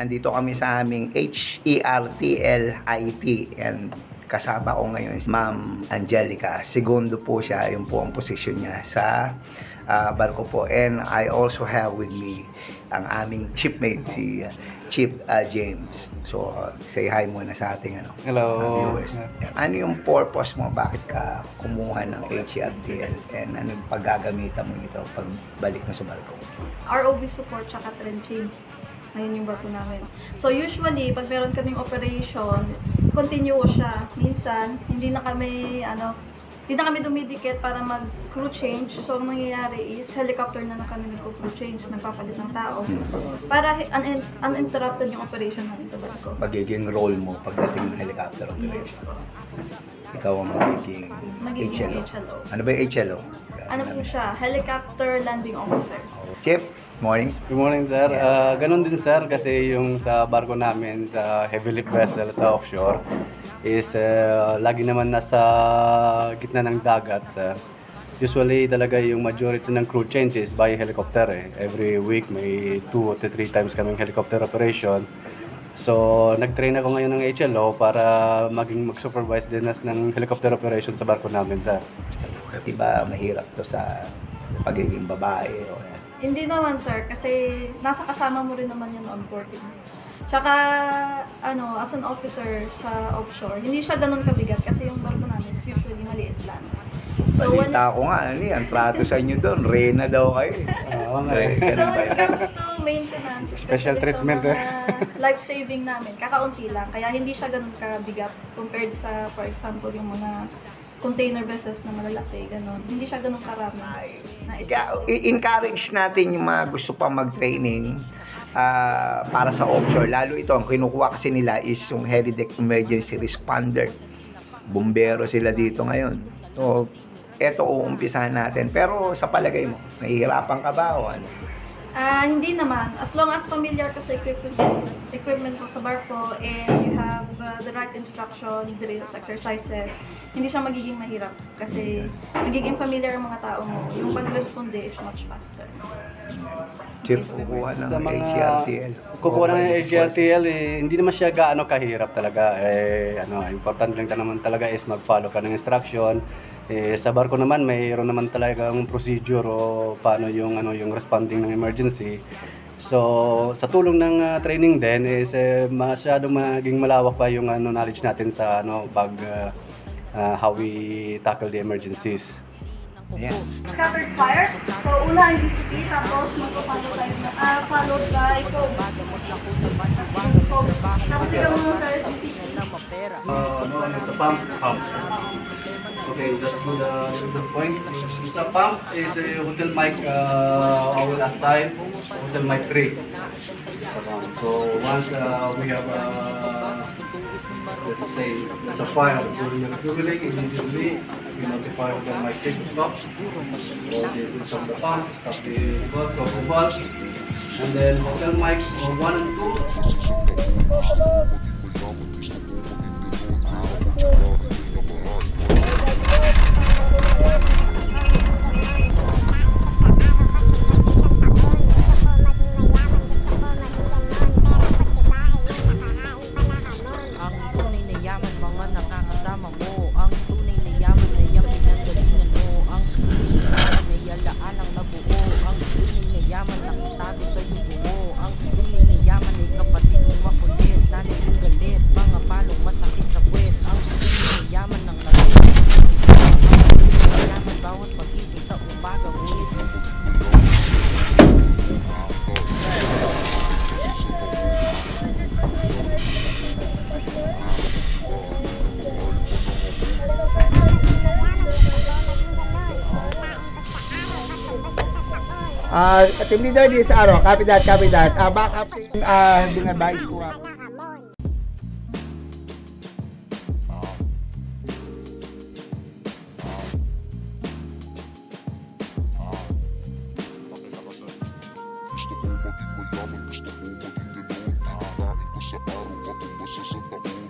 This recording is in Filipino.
andito kami sa aming HERTLIT and kasama ko ngayon si Ma'am Angelica. Segundo po siya, yung po ang posisyon niya sa barko po. And I also have with me ang aming shipmate, si Chief James. So, say hi muna sa ating viewers. Ano yung purpose mo? Bakit ka kumuha ng HERTL? And ano yung paggagamitan mo nito pag balik mo sa barko? ROV support tsaka trenching. Ngayon yung barko namin. So usually, pag meron kaming operation, continuous siya. Minsan, hindi na kami dumidikit para mag-crew change. So, ang nangyayari is, helicopter na kami nag-crew change, nagpapalit ng tao. Para uninterrupted yung operation namin sa barko. Magiging role mo pagdating ng helicopter operation. Ikaw ang magiging HLO. Ano ba yung HLO? Ano po siya? Helicopter Landing Officer. Chief, morning. Good morning, sir. Ganon din, sir, kasi yung sa barko namin, sa heavy lift vessel sa offshore, is lagi naman nasa gitna ng dagat, sir. Usually talaga yung majority ng crew change is by helicopter. Every week may 2 to 3 times kaming helicopter operation. So, nag-train ako ngayon ng HLO para mag-supervise din ng helicopter operation sa barko namin, sir. Diba mahirap to sa pagiging babae? O Hindi naman, sir, kasi nasa kasama mo rin naman yun on board. Tsaka, as an officer sa offshore, hindi siya ganun kabigat kasi yung barko namin is usually maliit lang. So, balita ko nga, ang trato sa inyo doon, reyna daw kayo. So, when it comes to maintenance, special treatment, sa mga life-saving namin, kakaunti lang. Kaya hindi siya ganun kabigat compared sa, for example, yung mga container vessels na malalaki, gano'n. Hindi siya ganun karami. I-encourage natin yung mga gusto pa mag-training para sa offshore. Lalo ito, ang kinukuha kasi nila is yung heli deck emergency responder. Bumbero sila dito ngayon. So, eto uumpisahan natin. Pero sa palagay mo, nahihirapan ka ba o ano? Hindi naman. As long as familiar ka sa equipment mo sa barko and you have the right instruction, drills, exercises, hindi siya magiging mahirap kasi magiging familiar ang mga tao mo. Yung pag-responde is much faster. Chief, kukuha ng sa mga HERTL. Kukuha ng HERTL, hindi naman siya gaano kahirap talaga. Important lang naman talaga is mag-follow ka ng instruction. Sa barko naman, mayroon naman talagang procedure o paano yung responding ng emergency. So, sa tulong ng training din is masyadong maging malawak pa yung knowledge natin sa how we tackle the emergencies. Ayan. Scattered fire. So, una ang DCP, tapos magpapalo tayo followed by foam. Tapos ikaw mo sa DCP. Sa pump. Okay, just to the point. Sa pump is Hotel Mike our last time, Hotel Mike 3. So once we have let's say there's a fire during the refueling, immediately we notify Hotel Mike 3 to stop. So this will stop the pump, stop the valve, and then Hotel Mike 1 and 2. Team leader this copy that. Back up binadvise ko Gusto ko maging mayaman, gusto ko maging gano'n. Kain ko sa araw, ako masasandang